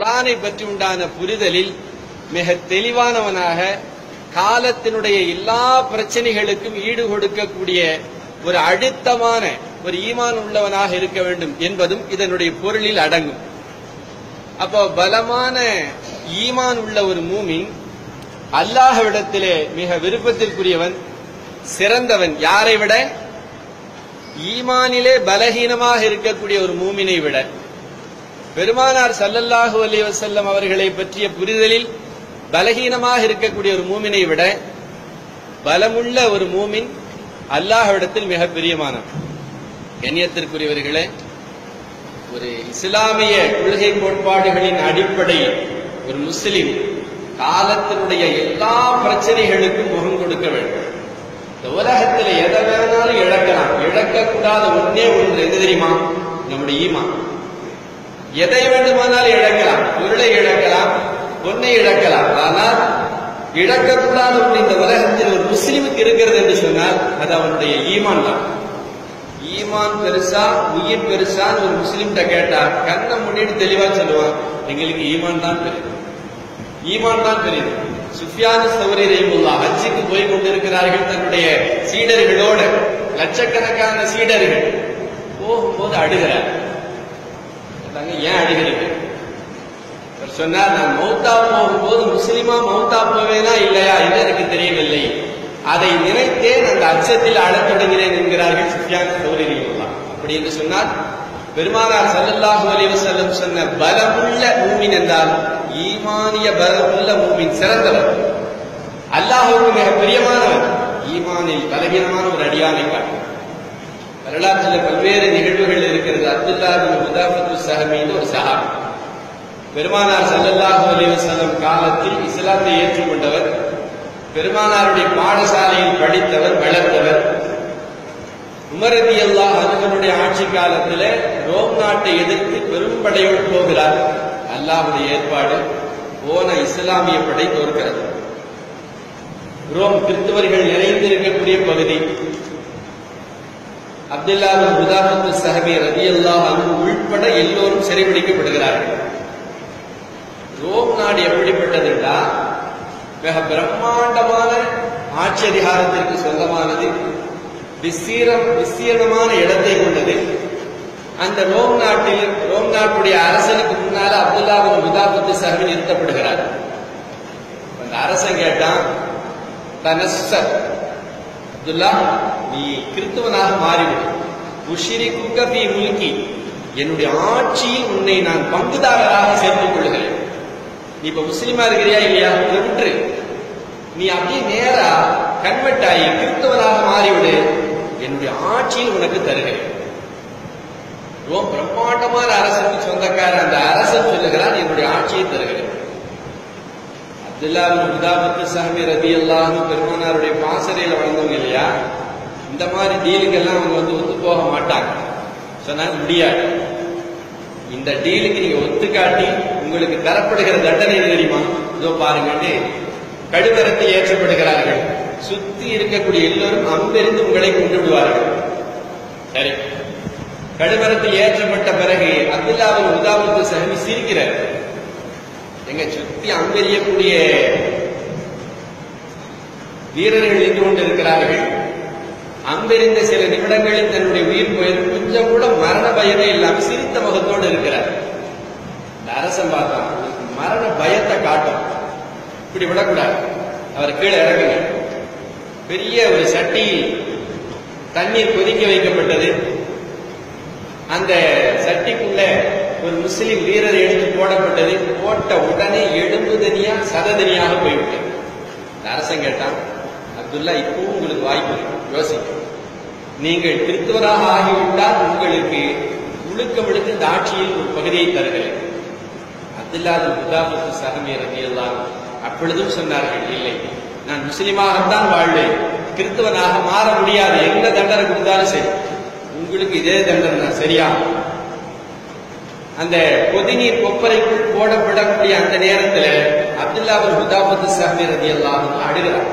குர்ஆனை பற்றி உண்டான புரிதலில் மிக தெளிவானவனாக காலத்தினுடைய எல்லா பிரச்சனைகளுக்கும் ஈடு கொடுக்கக்கூடிய ஒரு அழுத்தமான ஒரு ஈமான் உள்ளவனாக இருக்க வேண்டும் என்பதும் இதனுடைய பொருளில் அடங்கும். அப்போ பலமான ஈமான் உள்ள ஒரு மூமின் அல்லாஹ்விடத்திலே மிக விருப்பத்திற்குரியவன், சிறந்தவன். யாரை விட? ஈமானிலே பலகீனமாக இருக்கக்கூடிய ஒரு மூமினை விட. பெருமானார் ஸல்லல்லாஹு அலைஹி வஸல்லம் அவர்களை பற்றிய புரிதலில் பலகீனமாக இருக்கக்கூடிய ஒரு மூமினை விட பலமுள்ள ஒரு மூமின் அல்லாஹ்விடத்தில் மிக பிரியமானவன். கண்ணியத்திற்குரியவர்களே, ஒரு இஸ்லாமிய கொள்கை கோட்பாடுகளின் அடிப்படையில் ஒரு முஸ்லிம் காலத்தினுடைய எல்லா பிரச்சனைகளுக்கும் முகம் கொடுக்க வேண்டும். இந்த உலகத்தில் எதை வேணாலும் இழக்கலாம், இழக்கக்கூடாத ஒன்னே ஒன்று எது தெரியுமா? நம்முடைய ஈமான். எதை வேண்டுமானாலும் இழக்கலாம், பொருளை இழக்கலாம், பொன்னை இழக்கலாம், ஆனால் இழக்கக்கூடாத ஒன்று இந்த உலகத்தில் ஒரு முஸ்லிமுக்கு இருக்கிறது என்று சொன்னால் அது அவனுடைய ஈமான் தான். ஈமான் பெருசா உயிர் பெருசான்னு ஒரு முஸ்லிம்கிட்ட கேட்டா கண்ணை மூடிட்டு தெளிவா சொல்லுவான், எங்களுக்கு ஈமான் தான் பெரியது, ஈமான் தான் பெரியது. சுஃபியான் ஸௌரி ரஹிமஹுல்லாஹ் ஹஜ்ஜுக்கு போய் கொண்டிருக்கிறார்கள் தன்னுடைய சீடர்களோடு, லட்சக்கணக்கான சீடர்கள். போகும்போது அழுகிறார். ஏன் அழுகிறீங்க? சொன்னார், நான் மௌத்தா போகும்போது முஸ்லிமா மௌத்தா போவேனா இல்லையா என்று எனக்கு தெரியவில்லை, அதை நினைத்தேன் அந்த அச்சத்தில் அழத் தொடங்கினேன் என்கிறார்கள் சுஃபியான் ஸௌரி ரஹிமஹுல்லாஹ். அப்படி என்று சொன்னால் பெருமானார் ஸல்லல்லாஹு அலைஹி வஸல்லம் சொன்ன பலமுள்ள மூமின் என்றால் ஈமானிய பலமுள்ள மூமின் சிறந்தவர், அல்லாஹ்வுக்கு மிக பிரியமானவர், ஈமானில் பலகீனமான ஒரு அடியானை காட்டும். வரலாற்றில் பல்வேறு நிகழ்வுகள் இருக்கிறது. அப்துல்லா பின் ஹுதாஃபத்து ஸஹமி ஒரு சஹாபி, பெருமானார் ஸல்லல்லாஹு அலைஹி வஸல்லம் காலத்தில் இஸ்லாத்தை ஏற்றுக்கொண்டவர், பெருமானாருடைய பாடசாலையில் படித்தவர், வளர்ந்தவர். உமர் ரலியல்லாஹு அன்ஹுவுடைய ஆட்சி காலத்தில் ரோம் நாட்டை எதிர்த்து பெரும்படையோடு போகிறார். அல்லாஹ்வுடைய ஏற்பாடு, போன இஸ்லாமிய படை தோற்கிறது. ரோம் கிறிஸ்தவர்கள் நிறைந்திருக்கக்கூடிய பகுதி. அப்துல்லா பின் ஹுதாஃபத்து ஸஹமி ரலியல்லாஹு அன்ஹு உள்பட எல்லோரும் சிறைபிடிக்கப்படுகிறார்கள். ரோம் நாடு எப்படிப்பட்டது என்றால் மிக பிரம்மாண்டமான ஆட்சி அதிகாரத்திற்கு சொந்தமானது, விஸ்தீர்ணமான இடத்தை கொண்டது. அந்த ரோம் நாட்டுடைய அரசனுக்கு முன்னால அப்துல்லா பின் ஹுதாஃபத்து ஸஹமி நிறுத்தப்படுகிறார். அந்த அரசன் கேட்டான், தனஸ்ஸர், அப்துல்லா நீ கிறிஸ்துவனாக மாறிவிடு, உஷ்ரிகுக ஃபீ முல்கி, என்னுடைய ஆட்சியில் உன்னை நான் பங்குதாரராக சேர்த்துக் கொள்கிறேன். நீ இப்ப முஸ்லிமா இருக்கிறியா இல்லையா? விட்டு நீ அப்படியே நேரா கன்வெர்ட் ஆகி கிறிஸ்தவனாக மாறிவிடு, என்னுடைய ஆட்சியில் உனக்கு தருகிறேன். ரோம் பிரம்மாண்டமான அரசனுக்கு சொந்தக்கார அந்த அரசன் சொல்லுகிறான், என்னுடைய ஆட்சியை தருகிறேன். அப்துல்லா பின் ஹுதாஃபத்து ஸஹமி ரலியல்லாஹு அன்ஹு பெருமானாருடைய பாசறையில் வளர்ந்தவங்க இல்லையா, இந்த மாதிரி டீலுக்கெல்லாம் அவங்க ஒத்து போக மாட்டாங்க. சொன்னாங்க, முடியாது, இந்த டீலுக்கு நீங்க ஒத்துக்காட்டி உங்களுக்கு தரப்படுகிற தண்டனை தெரியுமா? இதோ பாருங்கன்னு கடுமரத்தில் ஏற்றப்படுகிறார்கள். சுத்தி இருக்கக்கூடிய எல்லோரும் அம்பெறிந்து உங்களை கொண்டு விடுவார்கள். சரி, கடுமரத்தில் ஏற்றப்பட்ட பிறகு அப்துல்லா பின் ஹுதாஃபத்து ஸஹமி சிரிக்கிறார். எங்க சுத்தி அம்பெறியக்கூடிய வீரர்கள் நின்று கொண்டிருக்கிறார்கள். அம்பெறிந்த சில நிமிடங்களில் தன்னுடைய உயிர் போயிரு, கொஞ்சம் கூட மரண பயமே இல்லாம சிரித்த முகத்தோடு இருக்கிறார். இந்த அரசன் பார்த்தான், மரண பயத்தை காட்டும், இப்படி விடக்கூடாது, அவர் கீழே இறங்குங்க. பெரிய ஒரு சட்டியில் தண்ணீர் கொதிக்க வைக்கப்பட்டது. அந்த சட்டிக்குள்ள ஒரு முஸ்லிம் வீரர் எடுத்து போடப்பட்டது. போட்ட உடனே எலும்பு தனியா சததனியாக போய்விட்டது. இந்த அரசன் கேட்டான், அப்துல்லா இப்பவும் உங்களுக்கு வாய்ப்பு யோசிக்கும், நீங்கள் கிறிஸ்துவராக ஆகிவிட்டால் உங்களுக்கு முழுக்க முழுக்க இந்த ஆட்சியில் ஒரு பகுதியை தருகிறேன். அப்துல்லா பின் ஹுதாஃபத்து ஸஹமி ரலியல்லாஹு அன்ஹு அப்பொழுதும் சொன்னார்கள், இல்லை, நான் முஸ்லிமாகத்தான் வாழ்வேன், கிறிஸ்துவனாக மாற முடியாது, எந்த தண்டனை கொடுத்தாலும் சரி, உங்களுக்கு இதே தண்டனை தான், சரியா? அந்த கொதிநீர் கொப்பரைக்குள் போடப்படக்கூடிய அந்த நேரத்தில் அப்துல்லா பின் ஹுதாஃபத்து ஸஹமி ரலியல்லாஹு அன்ஹு அழுகிறார்.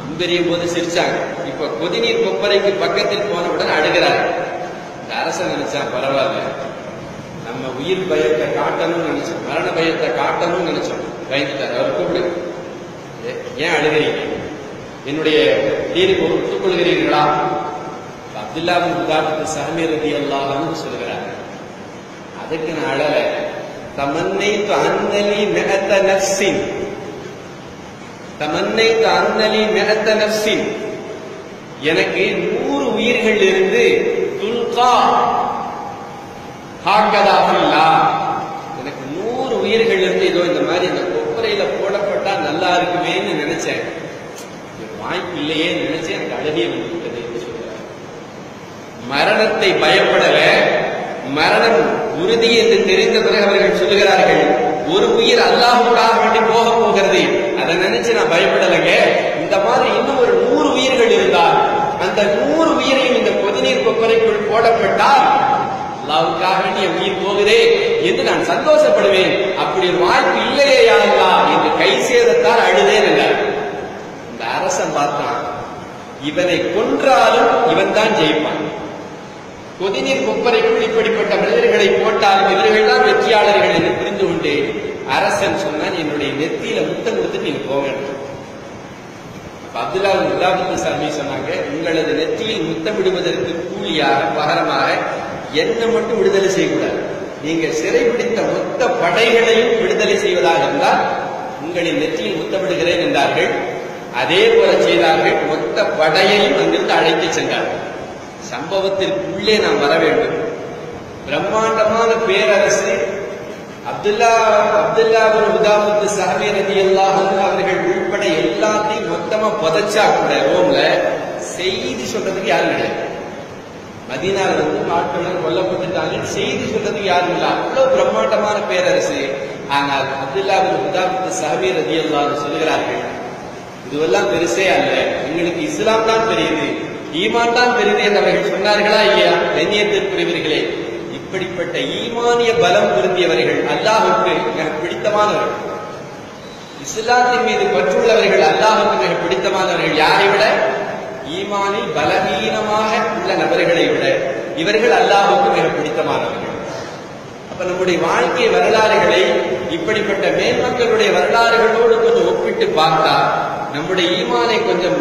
அம்பெரியும் போது சிரிச்சாங்க. இப்ப கொதிநீர் கொப்பரைக்கு பக்கத்தில் போனவுடன் அழுகிறார். இந்த அரசன் நினைச்சான், பரவாயில்ல, நம்ம உயிர் பயத்தை காட்டணும்னு நினைச்சோம், மரண பயத்தை காட்டணும்னு நினைச்சோம். பயந்துட்டார். அவர் கூப்பிடு, ஏன் அழுகிறீங்க, என்னுடைய தீர்ப்பு ஒத்துக்கொள்கிறீர்களா? அப்துல்லா பின் உதாபத்து ஸஹ்மி ரலியல்லாஹு அன்ஹு சொல்கிறார், அதுக்கு நான் அழல. தமன்னைத்து அன்னலி மிஅத நஃப்ஸின், தமன்னைத்து அன்னலி மிஅத நஃப்ஸின், எனக்கு 100 உயிர்கள் இருந்து துல்கா ஹாக்கதா ஃபில்லாஹ், எனக்கு 100 உயிர்கள் இருந்து இதோ இந்த மாதிரி இந்த கொப்பரையில போடப்பட்டா நல்லா இருக்குமேன்னு நினைச்சேன். வாய்ப்பு இல்லையே நினைச்சேன், எனக்கு அழகிய வந்துவிட்டது என்று சொல்கிறார். மரணத்தை பயப்படல, மரணம் உறுதி என்று தெரிந்த பிறகு அவர்கள் சொல்லுகிறார்கள், ஒரு உயிர் அல்லாஹ்வுக்காக வேண்டி போக போகிறது, அதை நினைச்சு நான் பயப்படலைங்க. இந்த மாதிரி இன்னும் ஒரு 100 உயிர்கள் இருந்தால் அந்த 100 உயிரையும் இந்த கொதிநீர் கொப்பரைக்குள் போடப்பட்டால் அல்லாஹ்வுக்காக வேண்டிய உயிர் போகுதே என்று நான் சந்தோஷப்படுவேன். அப்படி ஒரு வாய்ப்பு இல்லையே யா அல்லாஹ் என்று கை சேதத்தால் அழுதேன் என்றார். இந்த அரசன் பார்த்தான், இவனை கொன்றாலும் இவன் தான் ஜெயிப்பான். கொதிநீர் கொப்பரைக்குள் இப்படிப்பட்ட மனிதர்களை போட்டாலும் இவர்கள் தான் வெற்றியாளர்கள் என்று புரிந்து கொண்டு அரசன் சொன்னான், என்னுடைய நெத்தியில முத்தம் கொடுத்துட்டு நீங்க போக வேண்டும். அப்துல்லா பின் உதாபத்து ஸஹ்மி சொன்னாங்க, உங்களது நெற்றியில் முத்தமிடுவதற்கு கூலியாக பகரமாக என்ன மட்டும் விடுதலை செய்யக்கூடாது, நீங்க சிறைபிடித்த மொத்த படைகளையும் விடுதலை செய்வதாக இருந்தால் உங்களின் நெற்றியில் முத்தமிடுகிறேன் என்றார்கள். அதே போல செய்தார்கள். மொத்த படையையும் அங்கிருந்து அழைத்து சென்றார்கள். சம்பவத்திற்குள்ளே நாம் வர வேண்டும். பிரம்மாண்டமான பேரரசு அப்துல்லா பின் உதாபத்து ஸஹ்மி ரலியல்லாஹு அன்ஹு அவர்கள் உள்பட எல்லாத்தையும் மொத்தமா புதைச்சா கூட ரோம்ல செய்தி சொல்றதுக்கு யாரும் கிடையாது. மதீனால ஆட்கள் கொல்லப்பட்டுட்டாங்க, செய்தி சொல்றதுக்கு யாரும் இல்லை. அவ்வளவு பிரம்மாண்டமான பேரரசு. ஆனால் அப்துல்லா பின் உதாபத்து ஸஹ்மி ரலியல்லாஹு அன்ஹு சொல்கிறார்கள், இதுவெல்லாம் பெருசே அல்ல, எங்களுக்கு இஸ்லாம் தான் பெரியது, ஈமான் தான் பெரியது என்று அவர்கள் சொன்னார்களா இல்லையா? கண்ணியத்திற்குரியவர்களே, இப்படிப்பட்ட ஈமானிய பலம் பொருந்தியவர்கள், அல்லாஹ்வுக்கு மிக பிடித்தமானவர்கள், இஸ்லாத்தின் மீது பற்றுள்ளவர்கள், அல்லாஹ்வுக்கு மிக பிடித்தமானவர்கள் யாரை விட? ஈமானில் பலவீனமாக உள்ள நபர்களை விட இவர்கள் அல்லாஹ்வுக்கு மிக பிடித்தமானவர்கள். அப்ப நம்முடைய வாழ்க்கை வரலாறுகளை இப்படிப்பட்ட மேன்மக்களுடைய வரலாறுகளோடு கொஞ்சம் ஒப்பிட்டு பார்த்தா நம்முடைய ஈமானை கொஞ்சம்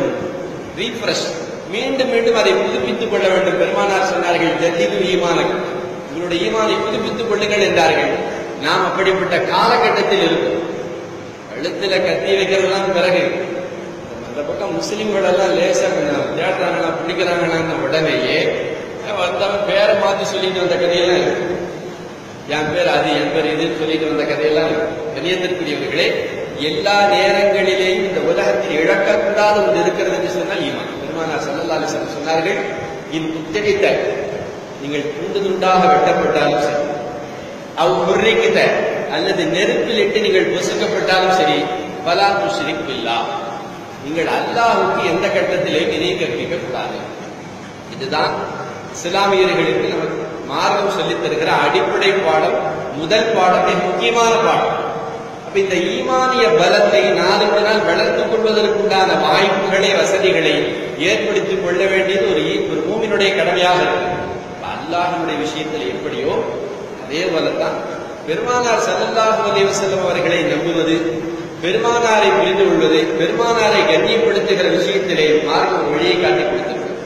ரீஃப்ரெஷ், மீண்டும் மீண்டும் அதை புதுப்பித்துக் கொள்ள வேண்டும். பெருமானார் சொன்னார்கள், ஜதீது ஈமானுக்கு, உங்களுடைய ஈமானை புதுப்பித்துக் கொள்ளுங்கள் என்றார்கள். நாம் அப்படிப்பட்ட காலகட்டத்தில் இருக்கும். கழுத்துல கத்தி வைக்கிறதெல்லாம் பிறகு அந்த பக்கம் முஸ்லிம்கள் எல்லாம் லேசா தேடுறாங்களா பிடிக்கிறாங்களான்னு உடனேயே வந்தவன் பேரை மாத்தி சொல்லிட்டு வந்த கதையெல்லாம் இருக்கு. என் பேர் அது, என் பேர் இதுன்னு சொல்லிட்டு வந்த கதையெல்லாம் கண்ணியத்திற்குரியவர்களே, எல்லா நேரங்களிலேயும் இந்த உலகத்தில் இழக்கக்கூடாத ஒன்று இருக்கிறது என்று சொன்னால் ஈமான். பெருமானார் ஸல்லல்லாஹு அலைஹி வஸல்லம் சொன்னார்கள், இது முத்தடித்த, நீங்கள் துண்டு துண்டாக வெட்டப்பட்டாலும் சரி, குறிக்கிட்ட அல்லது நெருப்பில் இட்டு நீங்கள் பொசுக்கப்பட்டாலும் சரி, வலா துஷ்ரிக் பில்லாஹ், நீங்கள் அல்லாஹ்வுக்கு எந்த கட்டத்திலேயும் இணை கற்பிக்க கூடாது. இதுதான் இஸ்லாமியர்களுக்கு நமக்கு மார்க்கம் சொல்லித் தருகிற அடிப்படை பாடம், முதல் பாடம், மிக முக்கியமான பாடம். அப்ப இந்த ஈமானிய பலத்தை நாளுக்கு நாள் வளர்த்துக் கொள்வதற்குண்டான வாய்ப்புகளை, வசதிகளை ஏற்படுத்திக் கொள்ள வேண்டியது ஒரு மூமினுடைய கடமையாக இருக்கு. அல்லாஹ்வுடைய விஷயத்தில் எப்படியோ அதே போலத்தான் பெருமானார் ஸல்லல்லாஹு அலைஹி வஸல்லம் அவர்களை நம்புவது, பெருமானாரை புரிந்து கொள்வது, பெருமானாரை கண்ணியப்படுத்துகிற விஷயத்திலே மார்க்கம் வழியை காட்டிக் கொடுத்திருக்கிறது.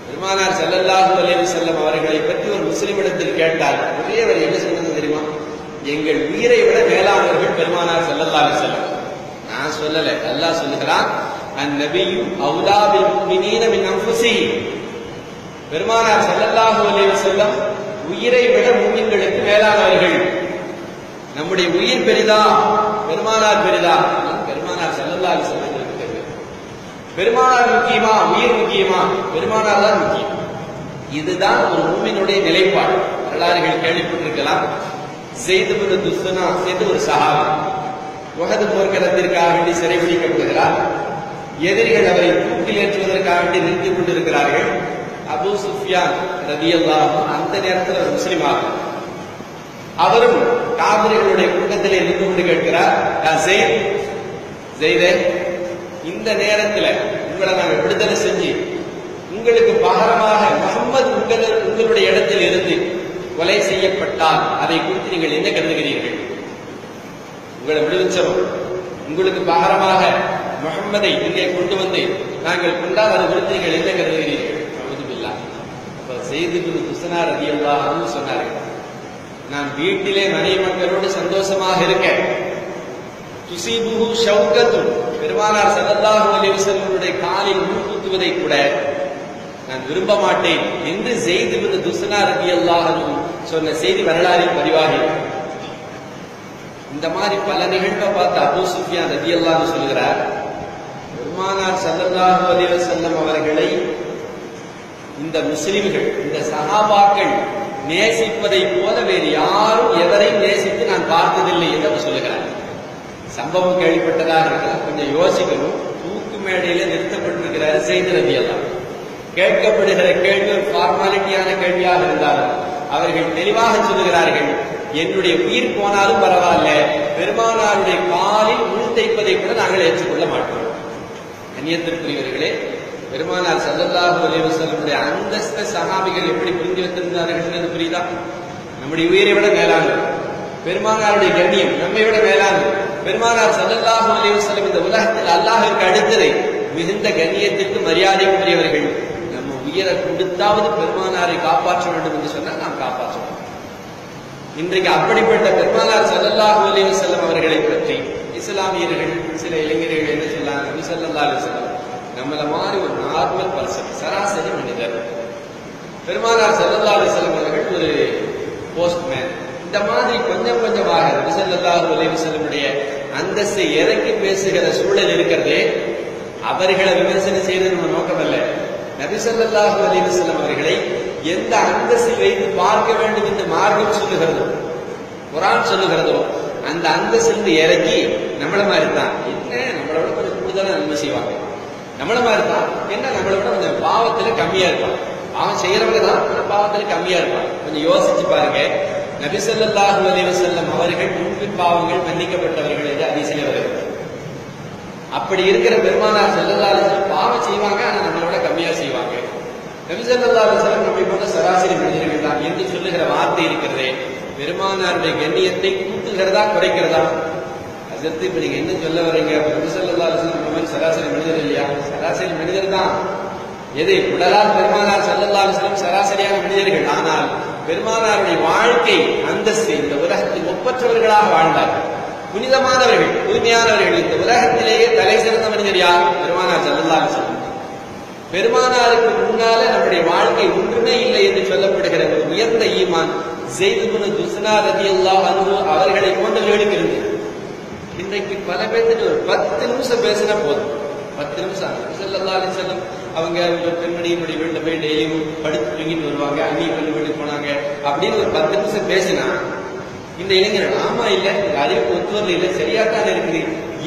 பெருமானார் ஸல்லல்லாஹு அலைஹி வஸல்லம் அவர்களை பற்றி ஒரு முஸ்லிமிடத்தில் கேட்டால் ஒரே அவர் என்ன சொன்னது தெரியுமா? எங்கள் உயிரை விட மேலானவர்கள் பெருமானார் ஸல்லல்லாஹு அலைஹி வஸல்லம். நான் சொல்லல, அல்லாஹ் சொல்லுகிறான், அந்நபியு அவுலா பில் முஃமினீன மின் அன்ஃபுஸிஹிம். பெருமானார் ஸல்லல்லாஹு அலைஹி வஸல்லம் உயிரை விட முஃமின்களுக்கு மேலானவர்கள். நம்முடைய உயிர் பெரிதா, பெருமானார் பெரிதா? பெருமானார் ஸல்லல்லாஹு அலைஹி வஸல்லம். பெருமானார் முக்கியமா, உயிர் முக்கியமா? பெருமானார் தான் முக்கியம். இதுதான் ஒரு முஃமினுடைய நிலைப்பாடு. வரலாறுகள் கேள்விப்பட்டிருக்கலாம். ஸைத் இப்னு துஸ்னா என்று ஒரு சஹாபி உஹது போர்க்களத்திற்காக வேண்டி சிறைபிடிக்கப்படுகிறார். எதிரிகள் அவரை தூக்கில் ஏற்றுவதற்காக வேண்டி நிறுத்திக் கொண்டிருக்கிறார்கள். அபூ சுஃபியான் ரலியல்லாஹு அந்த நேரத்தில் ஒரு முஸ்லிம் ஆகும். அவரும் காபிர்களுடைய கூட்டத்திலே இருந்து கொண்டு கேட்கிறார், ஸைதே, இந்த நேரத்தில் உங்களை நாங்கள் விடுதலை செஞ்சு உங்களுக்கு பகரமாக முஹம்மது உங்களுடைய இடத்தில் இருந்து கொலை செய்யப்பட்டால் அதை குறித்து நீங்கள் என்ன கருதுகிறீர்கள்? உங்களை விடுவிச்சோம், உங்களுக்கு பகரமாக முஹம்மதை இங்கே கொண்டு வந்து நாங்கள் கொண்டால் அது குறித்து நீங்கள் என்ன கருதுகிறீர்கள்? ஸைத் இப்னு துஸ்னா ரலியல்லாஹு அன்ஹு சொன்னார்கள், நான் வீட்டிலே மனைவி மக்களோடு சந்தோஷமாக இருக்கேன். துஸீபுஹு ஷௌகத்துன், பெருமானார் ஸல்லல்லாஹு அலைஹி வஸல்லமுடைய காலில் முள் குத்துவதை கூட நான் விரும்ப மாட்டேன் என்று ஸைத் இப்னு துஸ்னா ரலியல்லாஹு அன்ஹு சொன்ன செய்தி வரலாறில் பதிவாகி. இந்த மாதிரி பல நிகழ்வை பார்த்து அபூ சுஃபியான் ரலியல்லாஹு அன்ஹு சொல்கிறார், பெருமானார் ஸல்லல்லாஹு அலைஹி வஸல்லம் அவர்களை இந்த முஸ்லிம்கள், இந்த சஹாபாக்கள் நேசிப்பதை போல வேறு யாரும் எவரையும் நேசித்து நான் பார்த்ததில்லை என்று சொல்லுகிறார். சம்பவம் கேள்விப்பட்டதாக இருக்கலாம், கொஞ்சம் யோசிக்கணும். தூக்கு மேடையில நிறுத்தப்பட்டிருக்கிறார் ஸைத் ரலியல்லாஹு அன்ஹு. கேட்கப்படுகிற கேள்வி ஒரு ஃபார்மாலிட்டியான கேள்வியாக இருந்தாலும் அவர்கள் தெளிவாக சொல்லுகிறார்கள், என்னுடைய உயிர் போனாலும் பரவாயில்ல, பெருமானாருடைய காலில் முள் தைப்பதை கூட நாங்கள் ஏற்றுக்கொள்ள மாட்டோம். கண்ணியத்திற்குரியவர்களே, பெருமானார் ஸல்லல்லாஹு அலைஹி வஸல்லமுடைய அந்தஸ்த சஹாபிகள் எப்படி புரிந்து வைத்திருந்தார்கள் என்று புரியுதா? நம்முடைய உயிரை விட மேலானது. பெருமானாருடைய கண்ணியம் நம்மை விட மேலானது. பெருமானார் ஸல்லல்லாஹு அலைஹி வஸல்லம் இந்த உலகத்தில் அல்லாஹ்விற்கு அடுத்ததை மிகுந்த கண்ணியத்திற்கு மரியாதைக்குரியவர்கள். நம்ம உயிரை கொடுத்தாவது பெருமானாரை காப்பாற்ற வேண்டும் என்று சொன்னால் நாம் காப்பாற்றுவோம். இன்றைக்கு அப்படிப்பட்ட பெருமானார் ஸல்லல்லாஹு அலைஹி வஸல்லம் அவர்களை பற்றி இஸ்லாமியர்கள் சில இளைஞர்கள் என்ன சொன்னாங்க? நபி ஸல்லல்லாஹு அலைஹி வஸல்லம் நம்மள மாதிரி ஒரு நார்மல் பர்சன், சராசரி மனிதர். பெருமானார் ஸல்லல்லாஹு அலைஹி வஸல்லம் அவர்கள் ஒரு போஸ்ட்மேன். இந்த மாதிரி கொஞ்சம் கொஞ்சமாக நபி ஸல்லல்லாஹு அலைஹி வஸல்லமுடைய அந்தஸ்தை இறக்கி பேசுகிற சூழல் இருக்கிறதே, அவர்களை விமர்சனம் செய்வது நம்ம நோக்கம் அல்ல. நபி ஸல்லல்லாஹு அலைஹி வஸல்லம் அவர்களை எந்த அந்தஸ்தில் வைத்து பார்க்க வேண்டும் என்று மார்க்கம் சொல்லுகிறதோ, குர்ஆன் சொல்லுகிறதோ, அந்த அந்தஸ்திலிருந்து இறக்கி நம்மள மாதிரி தான் என்ன, நம்மளை விட கொஞ்சம் கூடுதலாக நன்மை செய்வாங்க, நம்மள மாதிரி தான் என்ன, நம்மளை விட கொஞ்சம் பாவத்துல கம்மியா இருப்பான். பாவம் செய்யறவங்க தான் பாவத்துல கம்மியா இருப்பான். கொஞ்சம் யோசிச்சு பாருங்க. நபி ஸல்லல்லாஹு அலைஹி வஸல்லம் அவர்கள் முன்பின் பாவங்கள் மன்னிக்கப்பட்டவர்கள் என்று ஹதீஸில் வருகிறது. அப்படி இருக்கிற பெருமானார் ஸல்லல்லாஹு அலைஹி வஸல்லம் பாவம் செய்வாங்க, ஆனா நம்மளை விட கம்மியா செய்வாங்க. நபி ஸல்லல்லாஹு அலைஹி வஸல்லம் நம்மை போன்ற சராசரி மனிதர்கள் தான் என்று சொல்லுகிற வார்த்தை இருக்கிறதே, பெருமானாருடைய கண்ணியத்தை கூட்டுகிறதா குறைக்கிறதா? அதற்கு இப்ப நீங்க என்ன சொல்ல வரீங்க? நபி ஸல்லல்லாஹு அலைஹி வஸல்லம் சராசரி மனிதர் இல்லையா? சராசரி மனிதர் தான். எது உடலால் பெருமானார் ஸல்லல்லாஹு அலைஹி வஸல்லம் சராசரியான மனிதர்கள். ஆனால் பெருமானாருடைய வாழ்க்கை அந்தஸ்து இந்த உலகத்தில் ஒப்பற்றவர்களாக வாழ்ந்தார்கள். புனிதமானவர்கள், தூய்மையானவர்கள். இந்த உலகத்திலேயே தலை சிறந்த மனிதர் யார்? பெருமானார் ஸல்லல்லாஹு அலைஹி வஸல்லம். பெருமானாருக்கு முன்னால நம்முடைய வாழ்க்கை ஒன்றுமே இல்லை என்று சொல்லப்படுகிற ஒரு உயர்ந்த ஈமான் ஸைத் இப்னு துஸ்னா ரலியல்லாஹு அன்ஹு அவர்களை போன்றவர்களுக்கு இருந்தது. இன்றைக்கு பல பேருக்கு ஒரு 10 நிமிஷம் பேசினா போதும். 10 நிமிஷம் ஸல்லல்லாஹு அலைஹி வஸல்லம் அவங்க ஒரு பெண்மணியினுடைய வீட்டில் போய் டெய்லியும் படுத்து தூங்கிட்டு வருவாங்க, அந்நிய பெண் வீட்டுக்கு போனாங்க அப்படின்னு ஒரு 10 நிமிஷம் பேசினா இந்த இளைஞர்கள் ஆமா இல்ல அறிவிப்பு ஒத்துவரில் இல்லை, சரியாத்தான் இருக்குது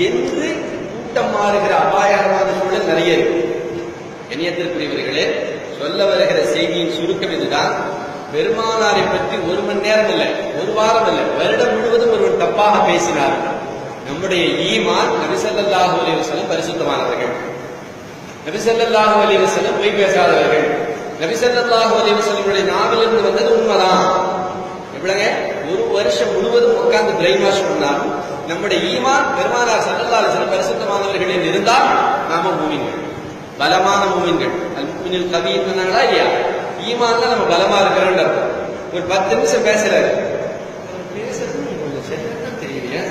என்று கூட்டம் மாறுகிற அபாயகரமான சூழல் நிறைய இருக்கு. கண்ணியத்திற்குரியவர்களே, சொல்ல வருகிற செய்தியின் சுருக்கம் இதுதான். பெருமானாரை பற்றி ஒரு மணி நேரம் இல்லை, ஒரு வாரம் இல்லை, வருடம் முழுவதும் ஒருவர் தப்பாக பேசினார். நம்முடைய ஈமான் நபி ஸல்லல்லாஹு அலைஹி வஸல்லம் பரிசுத்தமானவர்கள், நபி ஸல்லல்லாஹு அலைஹி வஸல்லம் பொய் பேசாதவர்கள், நபி ஸல்லல்லாஹு அலைஹி வஸல்லமுடைய நாவிலிருந்து வந்தது உண்மைதான். எப்படிங்க ஒரு வருஷம் முழுவதும் உட்கார்ந்து பிரெயின் வாஷ் பண்ணாலும் நம்முடைய ஈமான் பெருமானார் ஸல்லல்லாஹு அலைஹி வஸல்லம் பரிசுத்தமானவர்கள் இருந்தால் நாம மூமின்கள், பலமான மூமின்கள். அல் முஃமினுல் கவீர் சொன்னாங்களா இல்லையா? ஈமான்ல நம்ம பலமா இருக்கிறோம்னு அர்த்தம். ஒரு 10 நிமிஷம் பேசுறாரு, பேசுறது கொஞ்சம் சரியா தெரியலையா?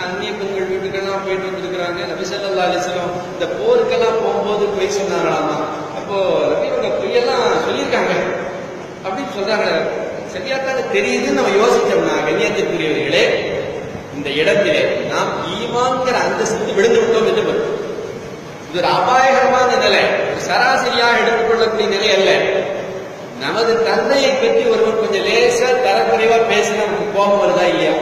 அந்நிய பெண்கள் வீட்டுக்கெல்லாம் போயிட்டு வந்துருக்கிறாங்க. நபி ஸல்லல்லாஹு அலைஹி வஸல்லம் இந்த போருக்கெல்லாம் போகும்போது போய் சொன்னாங்களாமா. அப்போ இவங்க பொய்யெல்லாம் சொல்லியிருக்காங்க அப்படின்னு சொல்றாங்க. சரியாத்தான தெரியுதுன்னு நம்ம யோசிச்சோம்னா, கண்ணியத்திற்குரியவர்களே, இந்த இடத்திலே நாம் ஈமான்கிற அந்தஸ்து விழுந்து விட்டோம் என்று பொருள். இது ஒரு அபாயகரமான நிலை, சராசரியாக எடுத்துக்கொள்ளக்கூடிய நிலை அல்ல. நமது தந்தையை பற்றி ஒருவர் கொஞ்சம் லேசா தரக்குறைவா பேசினா நமக்கு கோபம் வருதா இல்லையா?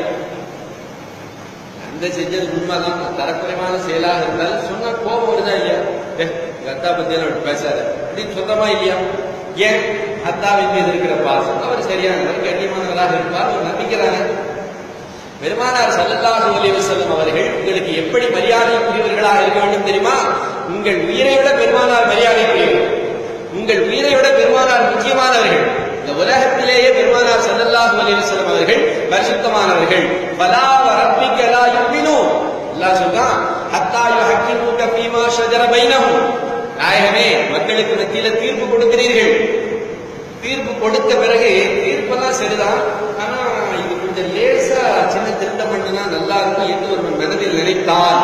தந்தை செஞ்சது உண்மைதான், தரக்குறைவான செயலாக இருந்தாலும் சொன்னா கோபம் வருதா இல்லையா? அத்தா பத்தியெல்லாம் பேசாத அப்படின்னு சொல்றமா இல்லையா? ஏன்? அத்தாவின் மீது இருக்கிற பாசம், அவர் சரியானவர், கண்ணியமானவராக இருப்பார், ஒரு நம்பிக்கிறாங்க. பெருமானார் ஸல்லல்லாஹு அலைஹி வஸல்லம் அவர்கள் உங்களுக்கு எப்படி மரியாதைக்குரியவர்களாக இருக்க வேண்டும் தெரியுமா? உங்கள் உயிரை விட பெருமானார் மரியாதைக்குரியவர், உங்கள் உயிரை விட பெருமானார் முக்கியமானவர்கள். இந்த உலகத்திலேயே பெருமானார் ஸல்லல்லாஹு அலைஹி வஸல்லம் அவர்கள் பரிசுத்தமானவர்கள். ஃபலா வரப்பிக லா யுமினூன், அல்லாஹ் சொல்றான், ஹத்தா யுஹக்கிமுக ஃபீமா ஷஜர பைனஹும், நாயகமே மக்களுக்கு மத்தியில தீர்ப்பு கொடுக்கிறீர்கள். தீர்ப்பு கொடுத்த பிறகு தீர்ப்பெல்லாம் சரிதான், ஆனா இது கொஞ்சம் லேசா சின்ன திருத்தம் பண்ணினா நல்லா இருக்கும் என்று ஒரு மனதில் நினைத்தால்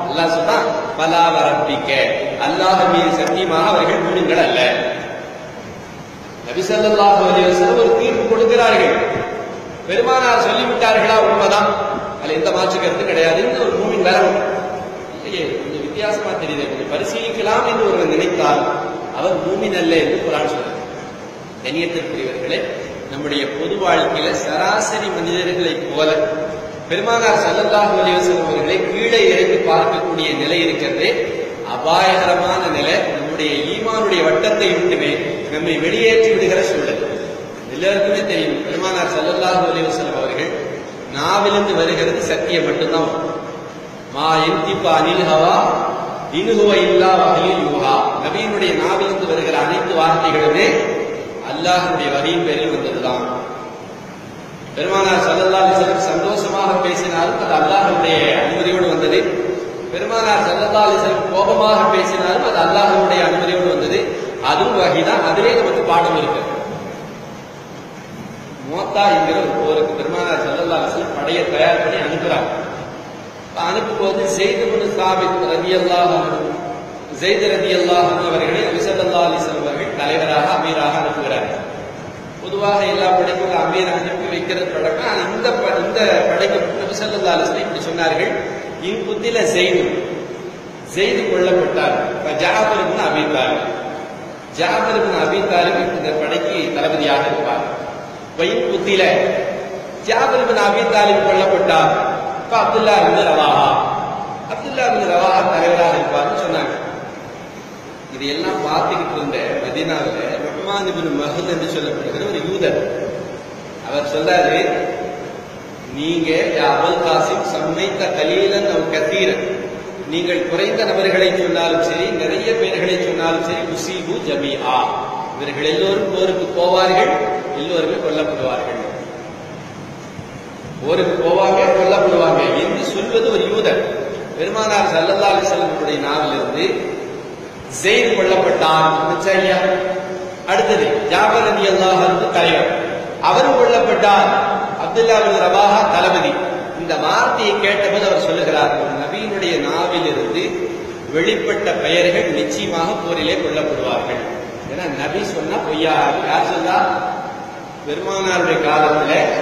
அல்லாஹ் சொல்றான், ஃபலா வரப்பிக, அல்லாஹ் மீது சத்தியமாக அவர்கள் மூமின்கள் அல்ல. நபி ஸல்லல்லாஹு அலைஹி வஸல்லம் ஒரு தீர்ப்பு கொடுக்கிறார்கள். பெருமானார் சொல்லிவிட்டார்களா, உண்மைதான், அதுல எந்த மாற்று கருத்து கிடையாது. ஒரு மூமின் வரணும் இல்லையே, கொஞ்சம் வித்தியாசமா தெரியுது, கொஞ்சம் பரிசீலிக்கலாம் என்று ஒருவர் நினைத்தால் அவர் மூமின் அல்ல என்று குர்ஆன் சொல்றார். கண்ணியத்திற்குரியவர்களே, நம்முடைய பொது வாழ்க்கையில சராசரி மனிதர்களைப் போல பெருமானார் ஸல்லல்லாஹு அலைஹி வஸல்லம் அவர்களை கீழே இறங்கி பார்க்கக்கூடிய நிலை இருக்கிறது. அபாயகரமான நிலை. நம்முடைய ஈமானுடைய வட்டத்தை விட்டுமே நம்மை வெளியேற்றி விடுகிற சூழல். எல்லாருக்குமே தெரியும், பெருமானார் ஸல்லல்லாஹு அலைஹி வஸல்லம் அவர்கள் நாவிலிருந்து வருகிறது சத்தியம் மட்டும்தான். மா யன்திகு அனில் ஹவா இன் ஹுவ இல்லா வஹ்யுன் யூஹா, நபியினுடைய நாவிலிருந்து வருகிற அனைத்து வார்த்தைகளுமே அல்லாஹ்வுடைய வஹீயின் பேரில் வந்ததுதான். பெருமானார் ஸல்லல்லாஹு அலைஹி வஸல்லம் சந்தோஷமாக பேசினாலும் அது அல்லாஹ்வுடைய அனுமதியோடு வந்தது. பெருமானார் ஸல்லல்லாஹு அலைஹி வஸல்லம் கோபமாக பேசினாலும் அது அல்லாஹ்வுடைய அனுமதியோடு வந்தது. அதுவும் வஹீதான். அதிலே நமக்கு பாடம் இருக்கு. மோத்தா என்கிற ஒரு போருக்கு பெருமானார் ஸல்லல்லாஹு அலைஹி வஸல்லம் படையை தயார் பண்ணி அனுப்புறாங்க. அனுப்பும்போது ஸெய்த் இப்னு சாபித் ரலியல்லாஹு அன்ஹு, ஸெய்த் ரலியல்லாஹு அன்ஹு அவர்களை நபி ஸல்லல்லாஹு அலைஹி வஸல்லம் அவர்கள் தலைவராக அமீராக அனுப்புகிறார்கள். பொதுவாக எல்லா படைக்கும் அமீர் அனுப்பி வைக்கிறது பழக்கம். இந்த படைக்கு நபி ஸல்லல்லாஹு அலைஹி வஸல்லம் இப்படி சொன்னார்கள், இன் குத்தில ஸெய்த் கொல்லப்பட்டார், ஜாஃபர் இப்னு அபீ தாலிப், ஜாஃபர் இப்னு அபீ தாலிப் இந்த படைக்கு தளபதியாக இருப்பார். வயின் குத்தில ஜாஃபர் இப்னு அபீ தாலிப் கொல்லப்பட்டார், அப்துல்லா இப்னு ரவாஹா, அப்துல்லா இப்னு ரவாஹா தலைவராக இருப்பார்னு சொன்னாங்க. இதையெல்லாம் பார்த்துக்கிட்டு இருந்த மதீனாவில் ரஹ்மான் இப்னு மஹ்த் என்று சொல்லப்படுகிற ஒரு யூதர், அவர் சொல்றாரு, நீங்க அபுல் காசிம் சம்மைத்த கலீலன் அவ் கதீரன், நீங்கள் குறைந்த நபர்களை சொன்னாலும் சரி, நிறைய பேர்களை சொன்னாலும் சரி, முசீபு ஜமீஆ, இவர்கள் எல்லோரும் போருக்கு போவார்கள், எல்லோருமே கொல்லப்படுவார்கள், போருக்கு போவாங்க, கொல்லப்படுவாங்க என்று சொல்வது ஒரு யூதர். பெருமானார் ஸல்லல்லாஹு அலைஹி வஸல்லம் நாவிலிருந்து ஸெய்த் கொல்லப்பட்டார். அடுத்தது ஜாஃபர் ரலியல்லாஹு அன்ஹு தலைவர், அவரும் கொல்லப்பட்டார். அப்துல்லா இப்னு ரவாஹா தளபதி. இந்த வார்த்தையை கேட்டபோது அவர் சொல்லுகிறார், நபியினுடைய நாவிலிருந்து வெளிப்பட்ட பெயர்கள் நிச்சயமாக போரிலே கொல்லப்படுவார்கள். ஏன்னா நபி சொன்னா பொய்யா, யார் சொன்னா? பெருமானாருடைய காலத்தில்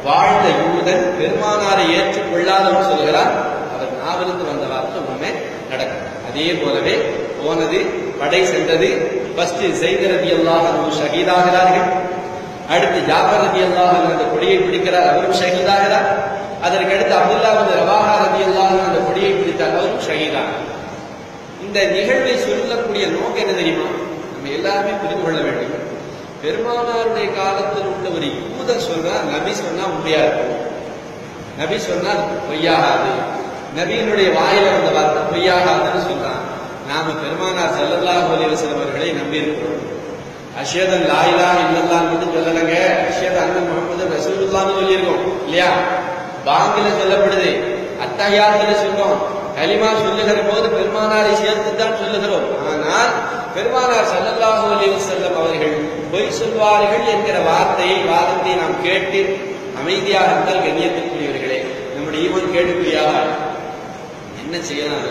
வாழ்ந்த யூதன் பெருமானாரை ஏற்றுக்கொள்ளாதவன் சொல்கிறார், அவர் நாவிலிருந்து வந்த வார்த்தை உண்மை நடக்கும். அதே போலவே போனது, படை சென்றது. ஃபர்ஸ்ட் ஸெய்த் ரலியல்லாஹு அன்ஹு ஷஹீதாகிறார்கள். அடுத்து ஜாஃபர் ரலியல்லாஹு அன்ஹு அந்த கொடியை பிடிக்கிறார், அவரும் ஷஹீதாகிறார். அதற்கு அடுத்து அப்துல்லா இப்னு ரவாஹா ரலியல்லாஹு அன்ஹு அந்த கொடியை பிடித்தார், அவரும் ஷஹீதாகிறார். இந்த நிகழ்வை சொல்லக்கூடிய நோக்கம் என்ன தெரியுமா? நம்ம எல்லாருமே புரிந்து கொள்ள வேண்டும். பெருமானாருடைய காலத்தில் உள்ள ஒரு யூதர் சொல்றா, நபி சொன்னா உண்மையா இருக்கும், நபி சொன்னா பொய்யாகாது, நபியினுடைய வாயில வந்த வார்த்தை பொய்யாகாதுன்னு சொல்றான். நாம பெருமானார் ஸல்லல்லாஹு அலைஹி வஸல்லம் அவர்களை நம்பி இருக்கிறோம். அஷ்ஹது அல்லா இலாஹ இல்லல்லாஹ் மட்டும் சொல்லலங்க, அஷ்ஹது அன்ன முஹம்மது ரசூலுல்லாஹ்னு சொல்லியிருக்கோம் இல்லையா? பாங்கில சொல்லப்படுது, அத்தஹியாத்துல சொல்றோம், கலிமா சொல்லுகிற போது பெருமானாரை சேர்த்து தான் சொல்லுகிறோம். ஆனால் பெருமானார் ஸல்லல்லாஹு அலைஹி வஸல்லம் அவர்கள் பொய் சொல்வார்கள் என்கிற வாதத்தை நாம் கேட்டு அமைதியாக இருந்தால், கண்ணியத்திற்குரியவர்களே, நம்முடைய ஈமான் கேட்டுக்குரியாக என்ன செய்யலாம்?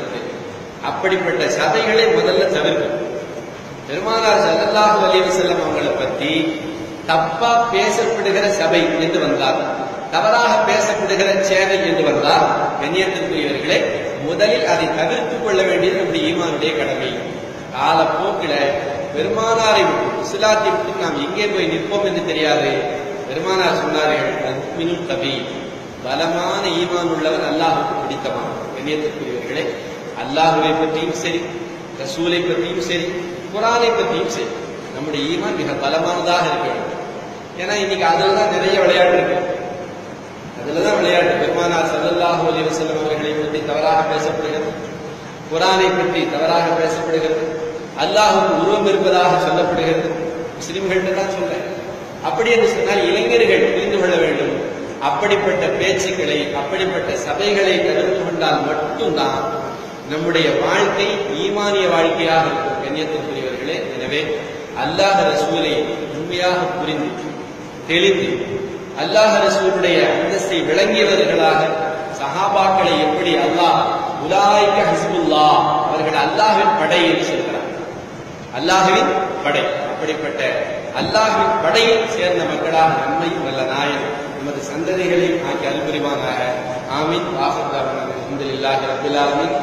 அப்படிப்பட்ட சதைகளை முதல்ல தவிர்க்கும். பெருமானார் ஸல்லல்லாஹு அலைஹி வஸல்லம் அவங்களை பற்றி தப்பா பேசப்படுகிற சபை என்று வந்தார், தவறாக பேசப்படுகிற சேவை என்று வந்தால், கண்ணியத்திற்குரியவர்களே, முதலில் அதை தவிர்த்துக் கொள்ள வேண்டியது நம்முடைய ஈமானுடைய கடமை. காலப்போக்கில பெருமானாரை இஸ்லாத்தை விட்டு நாம் எங்கே போய் நிற்போம் என்று தெரியாது. பெருமானார் சொன்னார்கள், முஃமினுன் கபீ, பலமான ஈமான் உள்ளவர் அல்லாஹ்வுக்கு பிடித்தமான. கண்ணியத்திற்குரியவர்களே, அல்லாஹ்வை பற்றியும் சரி, ரசூலை பற்றியும் சரி, குர்ஆனை பற்றியும் சரி, நம்முடைய ஈமான் மிக பலமானதாக இருக்க வேண்டும். ஏன்னா இன்னைக்கு அதுலதான் நிறைய விளையாட்டு இருக்கு, அதுலதான் விளையாட்டு. பெருமானார் ஸல்லல்லாஹு அலைஹி வஸல்லம் அவர்களை பற்றி தவறாக பேசப்படுகிறது, குர்ஆனை பற்றி தவறாக பேசப்படுகிறது, அல்லாஹ்வுக்கு உருவம் இருப்பதாக சொல்லப்படுகிறது. முஸ்லிம்கள்ட்ட தான் சொல்றேன், அப்படி என்று சொன்னால் இளைஞர்கள் புரிந்து கொள்ள வேண்டும். அப்படிப்பட்ட பேச்சுக்களை, அப்படிப்பட்ட சபைகளை கலந்து கொண்டால் மட்டும்தான் நம்முடைய வாழ்க்கை ஈமானிய வாழ்க்கையாக இருக்கும். கண்ணியத்திற்குரியவர்களே, எனவே அல்லாஹ் ரசூலை உண்மையாக புரிந்து தெளிந்து அல்லாஹ் ரசூலுடைய அந்தஸ்தை விளங்கியவர்களாக சஹாபாக்களை எப்படி அல்லாஹ் உலாயிக ஹிஸ்புல்லாஹ், அவர்கள் அல்லாஹ்வின் படை என்று சொல்கிறார். அல்லாஹ்வின் படை, அப்படிப்பட்ட அல்லாஹ்வின் படையில் சேர்ந்த மக்களாக நம்மை நல்ல நாயன் நமது சந்ததிகளை ஆக்கி அல்புரிவானாக. ஆமீன். வாஹிர் தஅவானா அல்ஹம்துலில்லாஹி ரப்பில் ஆலமீன்.